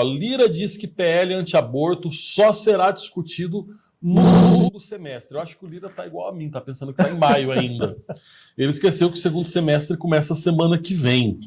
Lira diz que PL anti-aborto só será discutido no segundo semestre. Eu acho que o Lira tá igual a mim, tá pensando que tá em maio ainda. Ele esqueceu que o segundo semestre começa semana que vem.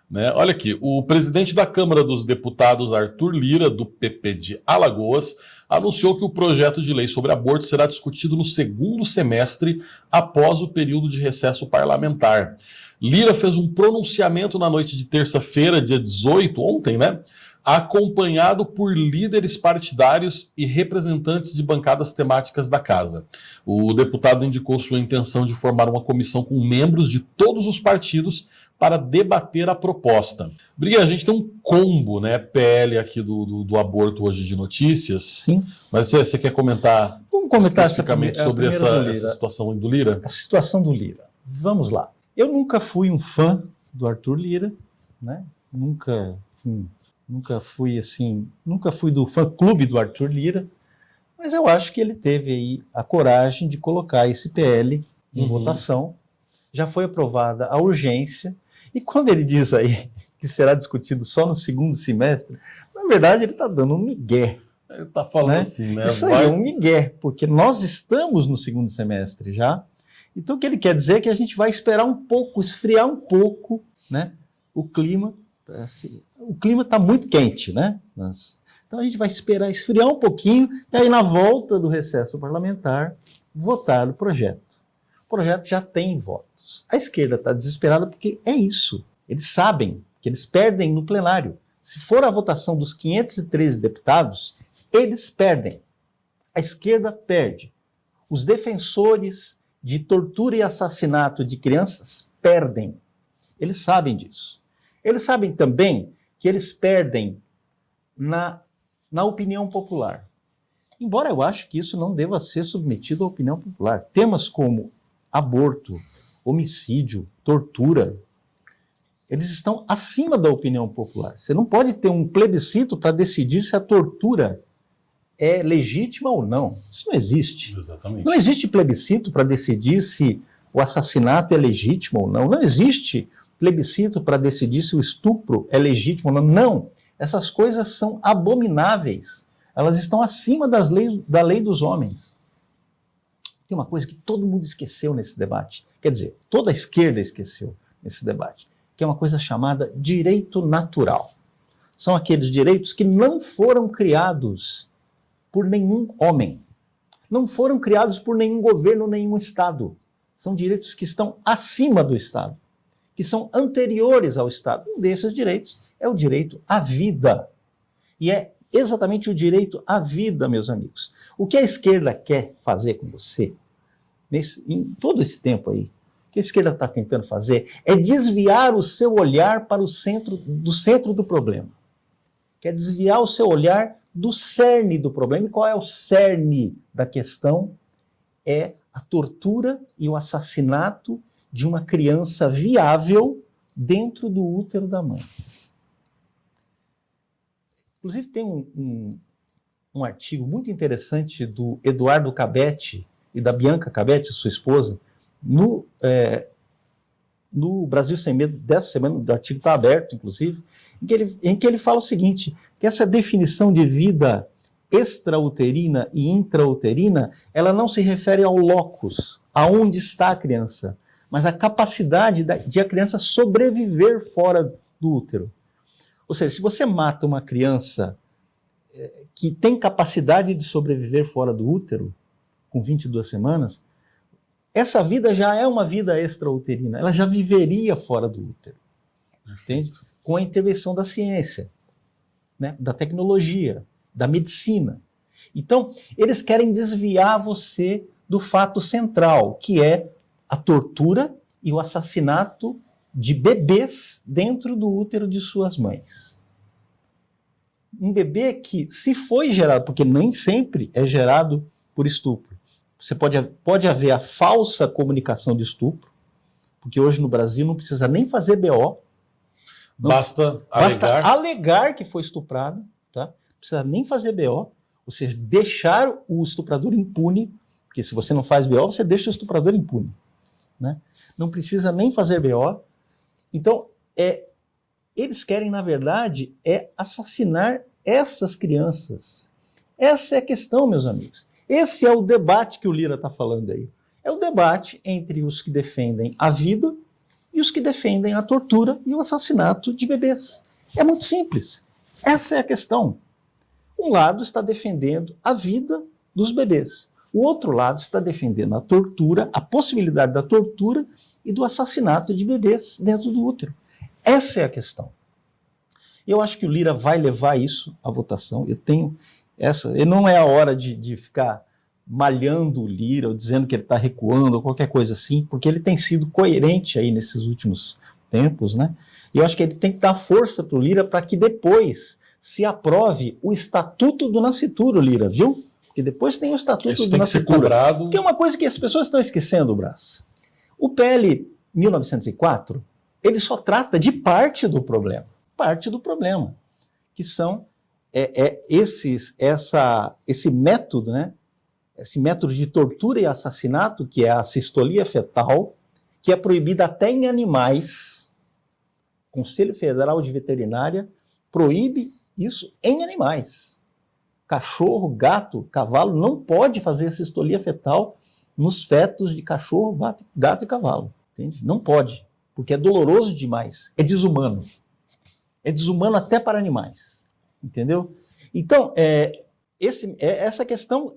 Né? Olha aqui, o presidente da Câmara dos Deputados, Arthur Lira, do PP de Alagoas, anunciou que o projeto de lei sobre aborto será discutido no segundo semestre após o período de recesso parlamentar. Lira fez um pronunciamento na noite de terça-feira, dia 18, ontem, né? Acompanhado por líderes partidários e representantes de bancadas temáticas da casa. O deputado indicou sua intenção de formar uma comissão com membros de todos os partidos para debater a proposta. Briga, a gente tem um combo, né, PL aqui do aborto hoje de notícias. Sim. Mas você quer comentar, vamos comentar especificamente sobre essa situação do Lira? A situação do Lira. Vamos lá. Eu nunca fui um fã do Arthur Lira, né? Nunca fui do fã-clube do Arthur Lira, mas eu acho que ele teve aí a coragem de colocar esse PL em votação. Já foi aprovada a urgência, e quando ele diz aí que será discutido só no segundo semestre, na verdade ele está dando um migué. Ele está falando assim, né? Isso aí é um migué, porque nós estamos no segundo semestre já. Então o que ele quer dizer é que a gente vai esperar um pouco, esfriar um pouco, né? O clima está muito quente, né? Então a gente vai esperar esfriar um pouquinho, e aí na volta do recesso parlamentar, votar o projeto. O projeto já tem votos. A esquerda está desesperada porque é isso. Eles sabem que eles perdem no plenário. Se for a votação dos 513 deputados, eles perdem. A esquerda perde. Os defensores de tortura e assassinato de crianças perdem. Eles sabem disso. Eles sabem também que eles perdem na opinião popular. Embora eu acho que isso não deva ser submetido à opinião popular. Temas como aborto, homicídio, tortura, eles estão acima da opinião popular. Você não pode ter um plebiscito para decidir se a tortura é legítima ou não. Isso não existe. Exatamente. Não existe plebiscito para decidir se o assassinato é legítimo ou não. Não existe plebiscito para decidir se o estupro é legítimo ou não. Não. Essas coisas são abomináveis. Elas estão acima da lei dos homens. Tem uma coisa que todo mundo esqueceu nesse debate, quer dizer, toda a esquerda esqueceu nesse debate, que é uma coisa chamada direito natural. São aqueles direitos que não foram criados por nenhum homem, não foram criados por nenhum governo, nenhum Estado. São direitos que estão acima do Estado, que são anteriores ao Estado. Um desses direitos é o direito à vida. E é exatamente o direito à vida, meus amigos. O que a esquerda quer fazer com você, em todo esse tempo aí, o que a esquerda está tentando fazer é desviar o seu olhar para o centro do problema. Quer desviar o seu olhar do cerne do problema. E qual é o cerne da questão? É a tortura e o assassinato de uma criança viável dentro do útero da mãe. Inclusive tem um artigo muito interessante do Eduardo Cabete e da Bianca Cabete, sua esposa, no Brasil Sem Medo, dessa semana, o artigo está aberto, inclusive, em que ele fala o seguinte, que essa definição de vida extrauterina e intrauterina, ela não se refere ao locus, aonde está a criança, mas à capacidade de a criança sobreviver fora do útero. Ou seja, se você mata uma criança que tem capacidade de sobreviver fora do útero, com 22 semanas, essa vida já é uma vida extrauterina, ela já viveria fora do útero. Entende? Com a intervenção da ciência, né? Da tecnologia, da medicina. Então, eles querem desviar você do fato central, que é a tortura e o assassinato de bebês dentro do útero de suas mães. Um bebê que, se foi gerado, porque nem sempre é gerado por estupro, você pode haver a falsa comunicação de estupro, porque hoje no Brasil não precisa nem fazer BO. Basta alegar que foi estuprado, tá? Não precisa nem fazer BO, ou seja, deixar o estuprador impune, porque se você não faz BO, você deixa o estuprador impune, né? Não precisa nem fazer BO. Então, eles querem, na verdade, assassinar essas crianças. Essa é a questão, meus amigos. Esse é o debate que o Lira está falando aí. É o debate entre os que defendem a vida e os que defendem a tortura e o assassinato de bebês. É muito simples. Essa é a questão. Um lado está defendendo a vida dos bebês. O outro lado está defendendo a tortura, a possibilidade da tortura e do assassinato de bebês dentro do útero. Essa é a questão. Eu acho que o Lira vai levar isso à votação. E não é a hora de ficar malhando o Lira ou dizendo que ele está recuando ou qualquer coisa assim, porque ele tem sido coerente aí nesses últimos tempos, né? E eu acho que ele tem que dar força para o Lira para que depois se aprove o Estatuto do Nascituro, Lira, viu? Porque depois tem o Estatuto Isso do tem que ser Nascituro. cobrado. Que é uma coisa que as pessoas estão esquecendo, Brás. O PL 1904, ele só trata de parte do problema. Parte do problema. Que são esse método, né? Esse método de tortura e assassinato, que é a sistolia fetal, que é proibida até em animais. O Conselho Federal de Veterinária proíbe isso em animais. Cachorro, gato, cavalo não pode fazer sistolia fetal nos fetos de cachorro, gato e cavalo. Entende? Não pode, porque é doloroso demais, é desumano. É desumano até para animais. Entendeu? Então, essa questão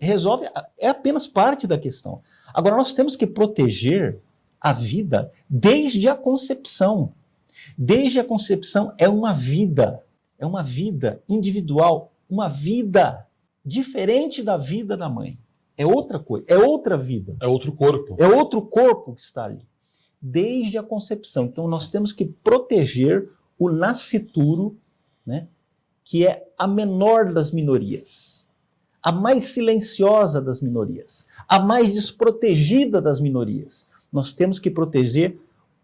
é apenas parte da questão. Agora, nós temos que proteger a vida desde a concepção. Desde a concepção é uma vida individual, uma vida diferente da vida da mãe. É outra coisa, é outra vida. É outro corpo. É outro corpo que está ali. Desde a concepção. Então, nós temos que proteger o nascituro, né, que é a menor das minorias, a mais silenciosa das minorias, a mais desprotegida das minorias. Nós temos que proteger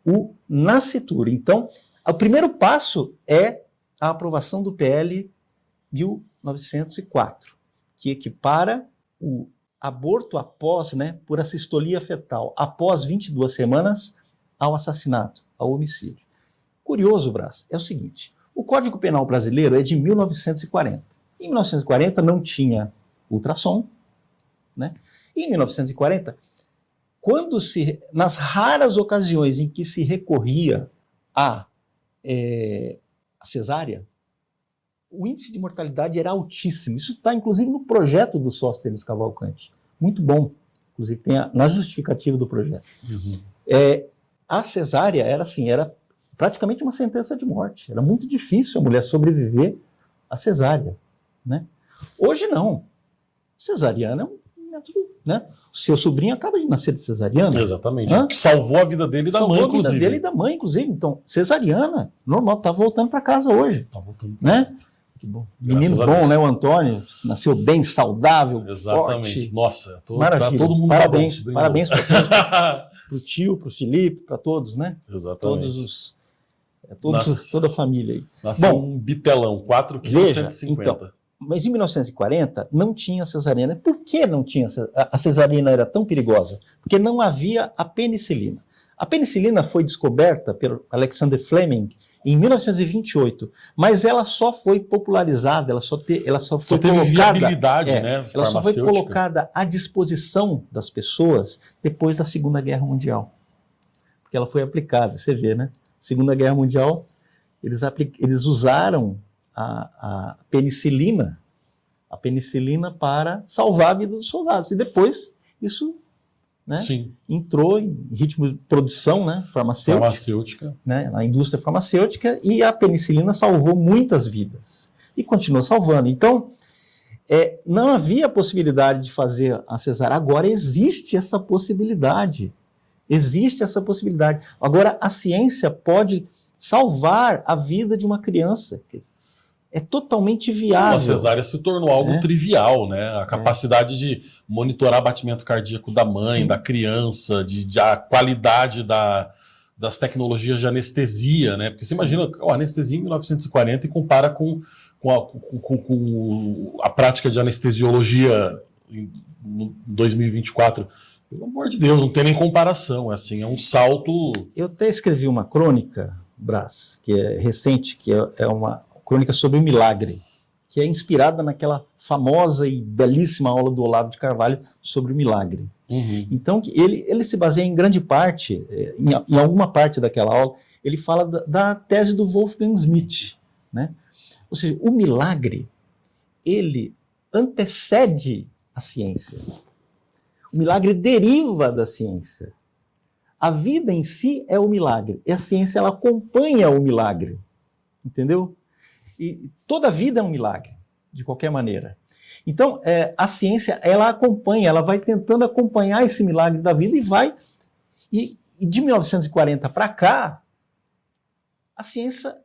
o nascituro. Então, o primeiro passo é a aprovação do PL 1904, que equipara o aborto após, né, por assistolia fetal, após 22 semanas, ao assassinato, ao homicídio. Curioso, Brás, é o seguinte, o Código Penal brasileiro é de 1940. Em 1940 não tinha ultrassom, né? E em 1940, nas raras ocasiões em que se recorria à cesárea, o índice de mortalidade era altíssimo. Isso está, inclusive, no projeto do Sóstenes Cavalcanti. Muito bom. Inclusive, tem na justificativa do projeto. Uhum. A cesárea era praticamente uma sentença de morte. Era muito difícil a mulher sobreviver à cesárea, né? Hoje, não. Cesariana é um método, né? Seu sobrinho acaba de nascer de cesariana. Exatamente. Que salvou a vida dele e da mãe, inclusive. Salvou a vida dele e da mãe, inclusive. Então, cesariana, normal, tá voltando para casa hoje. Tá voltando. Né? Que bom. Menino bom, né? O Antônio nasceu bem, saudável, exatamente. Forte. Nossa, maravilha. Tá todo mundo parabéns. Parabéns para o tio, para o Felipe, para todos, né? Exatamente. Toda a família aí. Nasceu um bitelão, 4,150 kg. Então, mas em 1940 não tinha cesariana. Por que não tinha? A cesariana era tão perigosa? Porque não havia a penicilina. A penicilina foi descoberta pelo Alexander Fleming em 1928, mas ela só foi popularizada, ela só foi teve colocada, viabilidade, né, ela só foi colocada à disposição das pessoas depois da Segunda Guerra Mundial. Porque ela foi aplicada, você vê, né? Segunda Guerra Mundial, eles usaram a penicilina para salvar a vida dos soldados. E depois isso, né, entrou em ritmo de produção, né, farmacêutica, né, na indústria farmacêutica, e a penicilina salvou muitas vidas. E continua salvando. Então, não havia possibilidade de fazer a cesárea. Agora existe essa possibilidade. Existe essa possibilidade. Agora, a ciência pode salvar a vida de uma criança. É totalmente viável. A cesárea se tornou algo trivial, né? A capacidade de monitorar batimento cardíaco da mãe, da criança, a qualidade das tecnologias de anestesia, né? Porque você imagina a anestesia em 1940 e compara com a prática de anestesiologia em 2024. Pelo amor de Deus, não tem nem comparação. Assim, é um salto. Eu até escrevi uma crônica Brás, que é recente, que é uma crônica sobre o milagre, que é inspirada naquela famosa e belíssima aula do Olavo de Carvalho sobre o milagre. Uhum. Então, ele se baseia em grande parte, em alguma parte daquela aula, ele fala da tese do Wolfgang Schmidt, né? Ou seja, o milagre, ele antecede a ciência. O milagre deriva da ciência. A vida em si é o milagre, e a ciência ela acompanha o milagre, entendeu? E toda a vida é um milagre, de qualquer maneira. Então, a ciência, ela acompanha, ela vai tentando acompanhar esse milagre da vida e de 1940 para cá, a ciência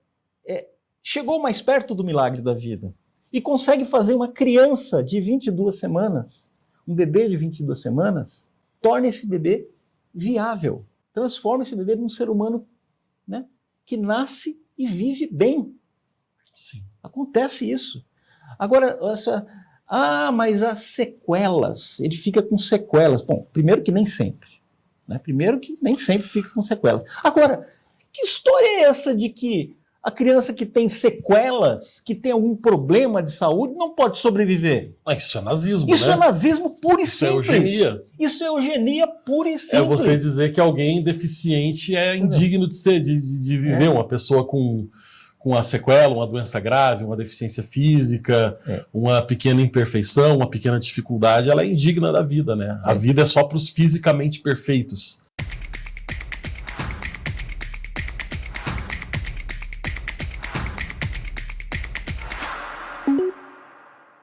chegou mais perto do milagre da vida e consegue fazer uma criança de 22 semanas, um bebê de 22 semanas, torna esse bebê viável, transforma esse bebê num ser humano, né, que nasce e vive bem. Sim. Acontece isso. Agora, mas as sequelas, ele fica com sequelas. Bom, primeiro que nem sempre. Né? Primeiro que nem sempre fica com sequelas. Agora, que história é essa de que a criança que tem sequelas, que tem algum problema de saúde, não pode sobreviver? Isso é nazismo, Isso né? é nazismo puro e Isso é simples. eugenia. Isso é eugenia pura e simples. É você dizer que alguém deficiente é indigno de viver, uma pessoa com uma sequela, uma doença grave, uma deficiência física, uma pequena imperfeição, uma pequena dificuldade, ela é indigna da vida, né? A vida é só para os fisicamente perfeitos.